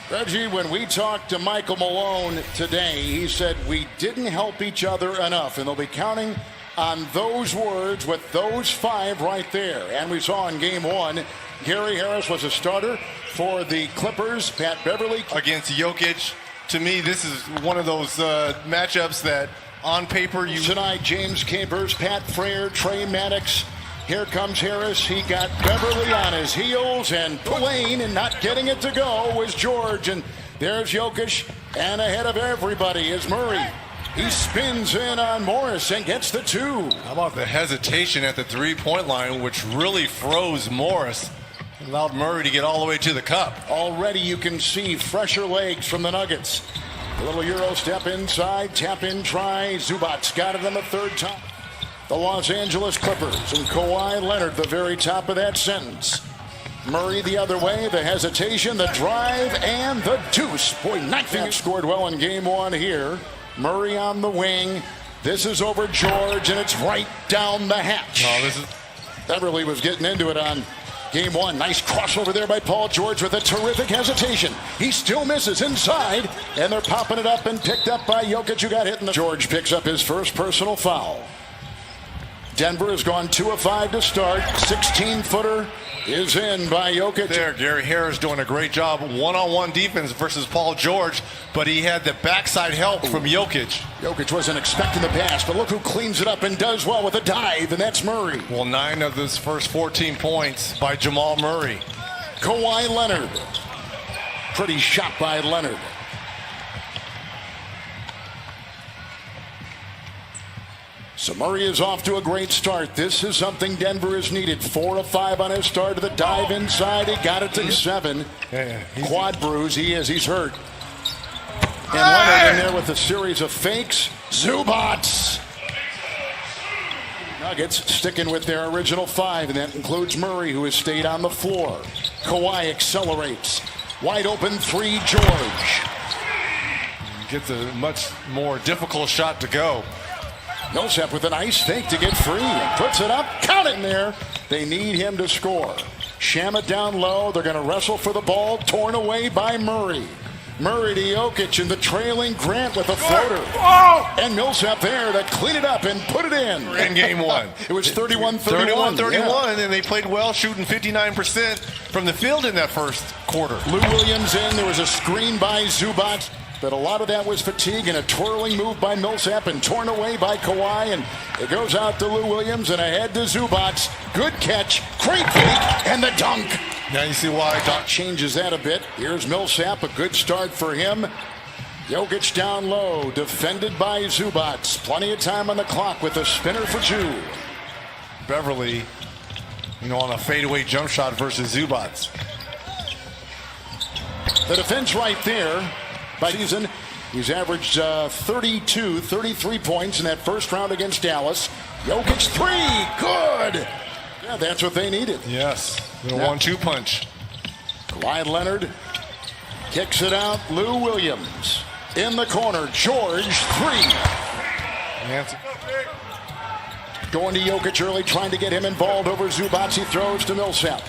Reggie, when we talked to Michael Malone today, he said we didn't help each other enough, and they'll be counting on those words with those 5 right there. And we saw in game 1, Gary Harris was a starter for the Clippers. Pat Beverly against Jokic. To me, this is one of those matchups that on paper you... Tonight, James Capers, Pat Frayer, Trey Maddox. Here comes Harris. He got Beverly on his heels, and Tulane, and not getting it to go was George. And there's Jokic, and ahead of everybody is Murray. He spins in on Morris and gets the 2. How about the hesitation at the three-point line, which really froze Morris, allowed Murray to get all the way to the cup. Already you can see fresher legs from the Nuggets. A little Euro step inside, tap in, try. Zubac's got it on the 3rd time. The Los Angeles Clippers and Kawhi Leonard, the very top of that sentence. Murray the other way, the hesitation, the drive, and the deuce. Boy, knifing scored well in game 1 here. Murray on the wing. This is over George, and it's right down the hatch. Beverly was getting into it on game 1. Nice crossover there by Paul George with a terrific hesitation. He still misses inside, and they're popping it up and picked up by Jokic, who got hit in the... George picks up his first personal foul. Denver has gone 2 of 5 to start. 16-footer is in by Jokic. There, Gary Harris doing a great job. One-on-one defense versus Paul George, but he had the backside help from Jokic. Jokic wasn't expecting the pass, but look who cleans it up and does well with a dive, and that's Murray. Well, 9 of his first 14 points by Jamal Murray. Kawhi Leonard. Pretty shot by Leonard. So Murray is off to a great start. This is something Denver has needed. 4 of 5 on his start to the dive inside. He got it to 7. Quad bruise. He's hurt. And Leonard in there with a series of fakes. Zubats. Nuggets sticking with their original 5, and that includes Murray, who has stayed on the floor. Kawhi accelerates. Wide open 3, George. Gets a much more difficult shot to go. Millsap with a nice fake to get free and puts it up. Count it in there. They need him to score. Shamet down low. They're going to wrestle for the ball. Torn away by Murray. Murray to Jokic and the trailing Grant with a floater. And Millsap there to clean it up and put it in. In game 1. It was 31-31. 31-31, and they played well, shooting 59% from the field in that first quarter. Lou Williams in. There was a screen by Zubac. But a lot of that was fatigue and a twirling move by Millsap and torn away by Kawhi. And it goes out to Lou Williams and ahead to Zubac. Good catch, great fake, and the dunk. Now you see why Doc changes that a bit. Here's Millsap, a good start for him. Jokic down low, defended by Zubac. Plenty of time on the clock with a spinner for 2. Beverly, on a fadeaway jump shot versus Zubac. The defense right there. By season, he's averaged 33 points in that first round against Dallas. Jokic 3, good. Yeah, that's what they needed. Yes, the 1-2 punch. Kawhi Leonard kicks it out. Lou Williams in the corner. George 3. Going to Jokic early, trying to get him involved over Zubac. He throws to Millsap.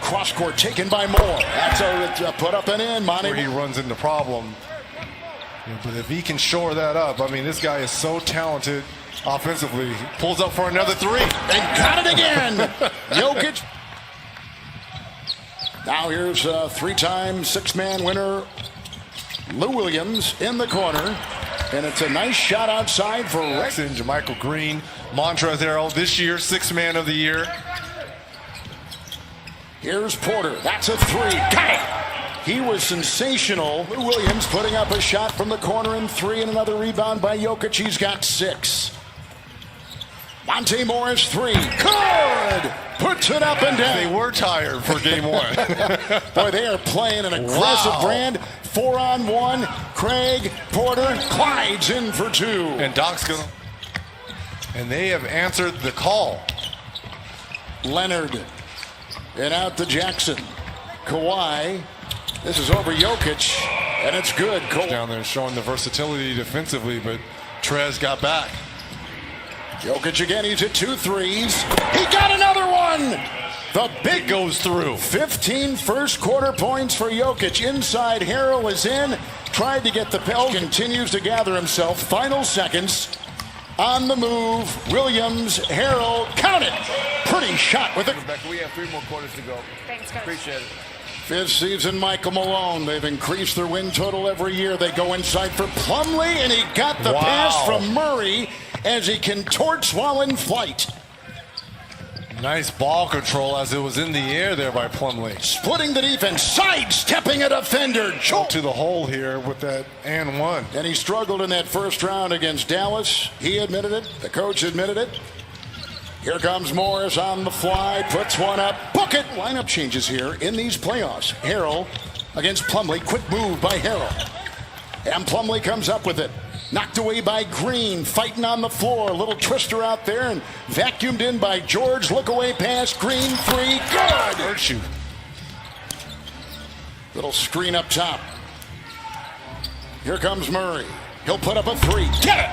Cross court taken by Moore. That's a put up and in. Monty. Where he runs into problem. But if he can shore that up, this guy is so talented offensively. He pulls up for another 3. And got it again. Jokic. Now here's a 3-time 6-man winner, Lou Williams in the corner. And it's a nice shot outside for Rex. And JaMychal Green, Montrezl Harrell, this year 6th man of the year. Here's Porter. That's a 3. Got it. He was sensational. Lou Williams putting up a shot from the corner in 3 and another rebound by Jokic. He's got 6. Monte Morris 3. Good. Puts it up and down. They were tired for game 1. Boy, they are playing an aggressive brand. 4-on-1. Craig, Porter, Clyde's in for 2. And Doc's going to... And they have answered the call. Leonard. And out to Jackson. Kawhi. This is over Jokic. And it's good. Down there showing the versatility defensively, but Trez got back. Jokic again. He's at 2 threes. He got another one. The big goes through. 15 first quarter points for Jokic. Inside, Harrell is in. Tried to get the pill. Continues to gather himself. Final seconds. On the move. Williams, Harrell, count it. Pretty shot with it. Rebecca, we have 3 more quarters to go. Thanks, Coach. Appreciate it. Fifth season, Michael Malone. They've increased their win total every year. They go inside for Plumlee, and he got the pass from Murray as he contorts while in flight. Nice ball control as it was in the air there by Plumlee. Splitting the defense, sidestepping a defender. To the hole here with that and one. And he struggled in that first round against Dallas. He admitted it. The coach admitted it. Here comes Morris on the fly, puts one up. Book it! Lineup changes here in these playoffs. Harrell against Plumlee. Quick move by Harrell. And Plumlee comes up with it. Knocked away by Green, fighting on the floor. A little twister out there and vacuumed in by George. Look away pass. Green, 3. Good! Hurt you. Little screen up top. Here comes Murray. He'll put up a 3. Get it!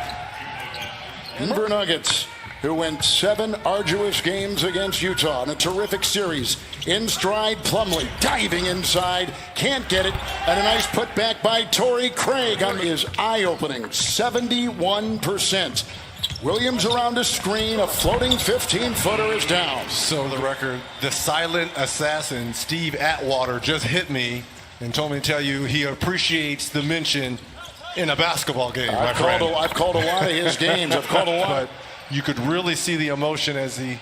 Denver Nuggets, who went 7 arduous games against Utah in a terrific series. In stride, Plumlee diving inside, can't get it, and a nice putback by Torrey Craig is eye-opening, 71%. Williams around a screen, a floating 15-footer is down. So the record, the silent assassin, Steve Atwater, just hit me and told me to tell you he appreciates the mention in a basketball game, my friend. I've called a lot of his games. I've called a lot. But you could really see the emotion as he...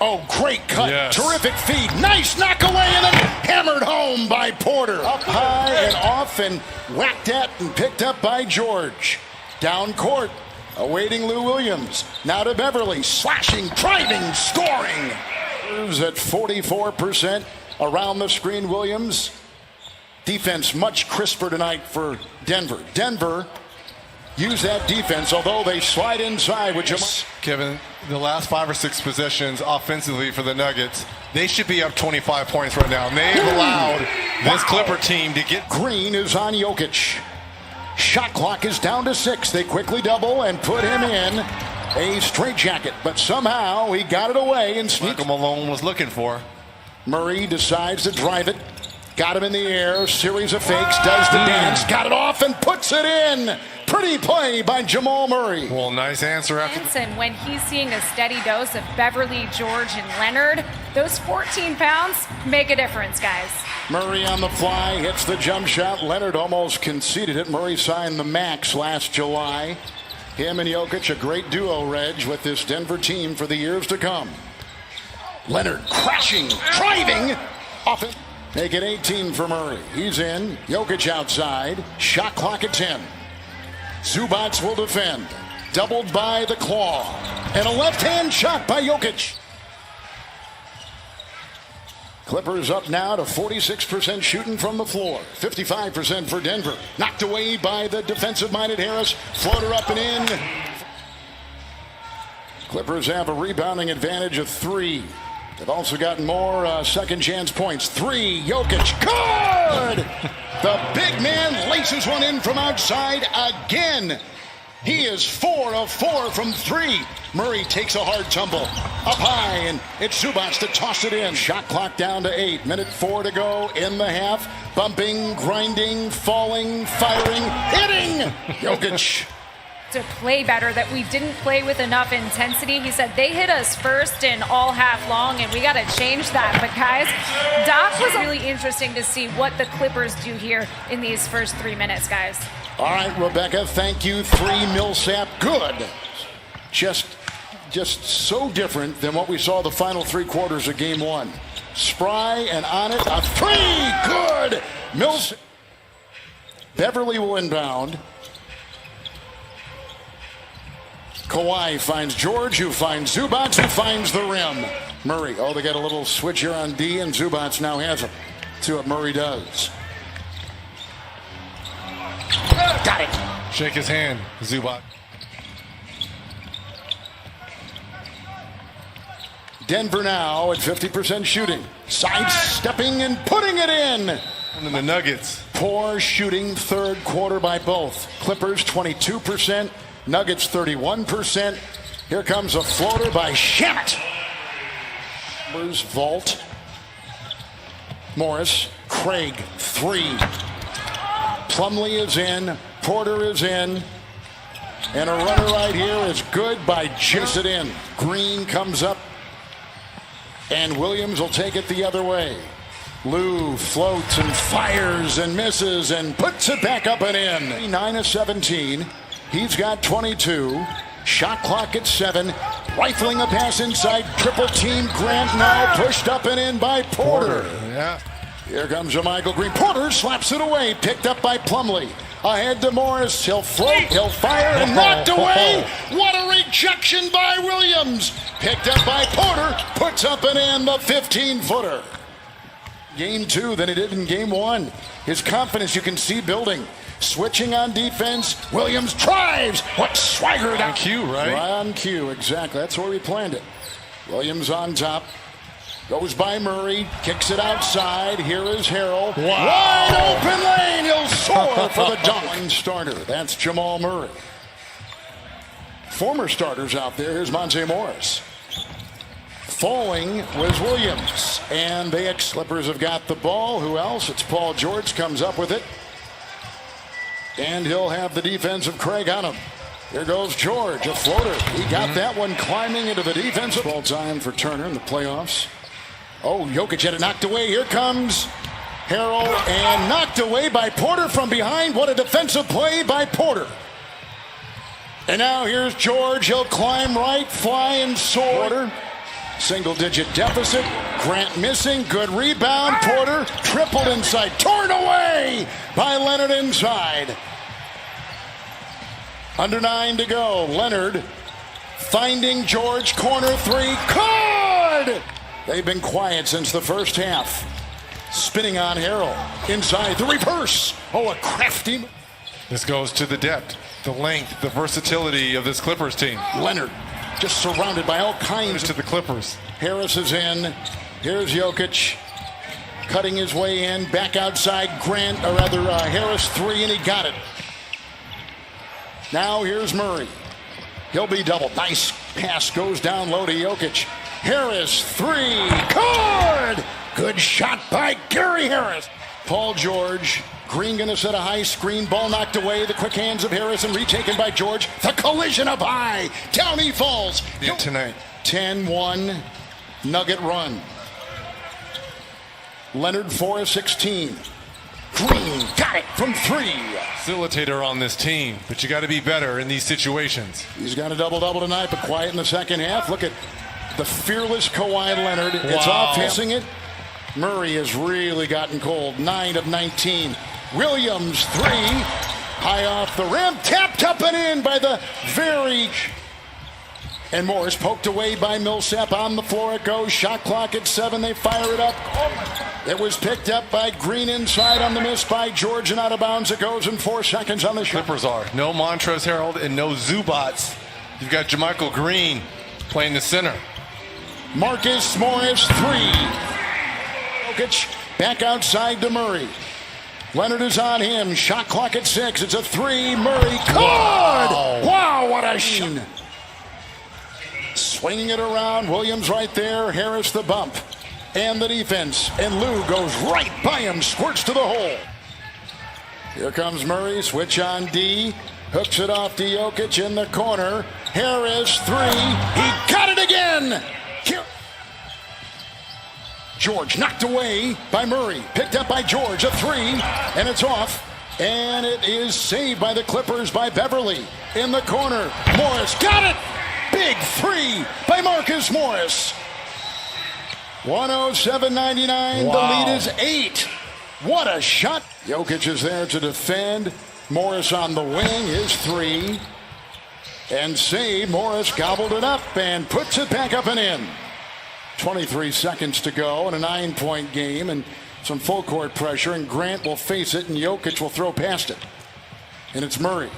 Oh, great cut. Yes. Terrific feed. Nice knock away and then hammered home by Porter. Up high and off and whacked at and picked up by George. Down court, awaiting Lou Williams. Now to Beverly, slashing, driving, scoring. Moves at 44% around the screen. Williams. Defense much crisper tonight for Denver. Denver use that defense, although they slide inside, which is... Kevin, the last 5 or 6 possessions offensively for the Nuggets, they should be up 25 points right now. And they've allowed this Clipper team to get... Green is on Jokic. Shot clock is down to 6. They quickly double and put him in a straitjacket, but somehow he got it away and sneaked. Michael Malone was looking for. Murray decides to drive it. Got him in the air, series of fakes, does the dance, got it off and puts it in. Pretty play by Jamal Murray. Well, nice answer after. And when he's seeing a steady dose of Beverly, George, and Leonard, those 14 pounds make a difference, guys. Murray on the fly, hits the jump shot. Leonard almost conceded it. Murray signed the max last July. Him and Jokic, a great duo, Reg, with this Denver team for the years to come. Leonard crashing, driving, off it. Make it 18 for Murray. He's in. Jokic outside. Shot clock at 10. Zubac will defend. Doubled by the claw. And a left-hand shot by Jokic. Clippers up now to 46% shooting from the floor. 55% for Denver. Knocked away by the defensive-minded Harris. Floater up and in. Clippers have a rebounding advantage of 3. They've also gotten more second chance points. 3, Jokic, good! The big man laces one in from outside again. He is 4 of 4 from 3. Murray takes a hard tumble. Up high, and it's Zubac to toss it in. Shot clock down to 8. Minute 4 to go in the half. Bumping, grinding, falling, firing, hitting! Jokic. To play better, that we didn't play with enough intensity. He said they hit us first and all half long, and we got to change that. But guys, Doc was really interesting to see what the Clippers do here in these first 3 minutes, guys. All right, Rebecca, thank you. 3, Millsap, good. Just so different than what we saw the final 3 quarters of game 1. Spry and on it, a 3, good. Millsap. Beverly will inbound. Kawhi finds George, who finds Zubac, who finds the rim. Murray, oh, they got a little switch here on D, and Zubac now has him. See what Murray does. Got it. Shake his hand, Zubac. Denver now at 50% shooting. Sidestepping and putting it in. And then the Nuggets. Poor shooting third quarter by both. Clippers 22%. Nuggets 31%. Here comes a floater by Shamet. Bruce Vault. Morris. Craig. 3. Plumlee is in. Porter is in. And a runner right here is good by just it in. Green comes up. And Williams will take it the other way. Lou floats and fires and misses and puts it back up and in. 9 of 17. He's got 22. Shot clock at 7. Rifling a pass inside. Triple team. Grant now pushed up and in by Porter. Yeah. Here comes Jermichael Green. Porter slaps it away. Picked up by Plumlee. Ahead to Morris. He'll float. He'll fire and knocked away. What a rejection by Williams. Picked up by Porter. Puts up and in the 15-footer. Game 2 than he did in game 1. His confidence you can see building. Switching on defense. Williams drives. What swagger down. On cue, right? Right on cue, exactly. That's where we planned it. Williams on top. Goes by Murray. Kicks it outside. Here is Harrell. Wow. Wide open lane. He'll soar for the dunk. Starter. That's Jamal Murray. Former starters out there. Here's Monte Morris. Falling was Williams. And the ex-Clippers have got the ball. Who else? It's Paul George comes up with it. And he'll have the defense of Craig on him. Here goes George, a floater. He got that one climbing into the defensive. Ball time for Turner in the playoffs. Oh, Jokic had it knocked away. Here comes Harrell, and knocked away by Porter from behind. What a defensive play by Porter. And now here's George. He'll climb right, fly, and soar. Single-digit deficit. Grant missing. Good rebound. Porter tripled inside. Torn away by Leonard inside. Under 9 to go. Leonard finding George. Corner 3. Good! They've been quiet since the first half. Spinning on Harrell. Inside the reverse. Oh, a crafty. This goes to the depth, the length, the versatility of this Clippers team. Leonard just surrounded by all kinds To the Clippers. Harris is in. Here's Jokic cutting his way in. Back outside. Harris 3, and he got it. Now here's Murray. He'll be doubled. Nice pass goes down low to Jokic. Harris 3. Good! Good shot by Gary Harris. Paul George. Green going to set a high screen. Ball knocked away. The quick hands of Harris and retaken by George. The collision up high. Down he falls. Tonight. 10-1 Nugget run. Leonard 4 of 16. Green got it from 3. Facilitator on this team, but you got to be better in these situations. He's got a double-double tonight, but quiet in the second half. Look at the fearless Kawhi Leonard. It's off missing it. Murray has really gotten cold. 9 of 19. Williams 3. High off the rim. Tapped up and in by the very... And Morris poked away by Millsap. On the floor it goes. Shot clock at 7. They fire it up. It was picked up by Green inside on the miss by George, and out of bounds it goes in 4 seconds on the shot. Clippers are. No Montrezl Harrell and no Zubats. You've got Jermichael Green playing the center. Marcus Morris 3. Jokic back outside to Murray. Leonard is on him. Shot clock at 6. It's a 3. Murray. Good! Wow, what a shot. Swinging it around. Williams right there. Harris the bump. And the defense. And Lou goes right by him. Squirts to the hole. Here comes Murray. Switch on D. Hooks it off to Jokic in the corner. Harris 3. He got it again. Here. George knocked away by Murray. Picked up by George. A 3. And it's off. And it is saved by the Clippers by Beverly. In the corner. Morris got it. Big 3 by Marcus Morris. 107-99. Wow. The lead is 8. What a shot. Jokic is there to defend. Morris on the wing. His 3. And save. Morris gobbled it up and puts it back up and in. 23 seconds to go in a 9-point game and some full court pressure. And Grant will face it and Jokic will throw past it. And it's Murray.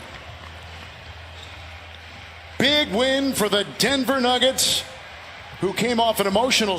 Big win for the Denver Nuggets, who came off an emotional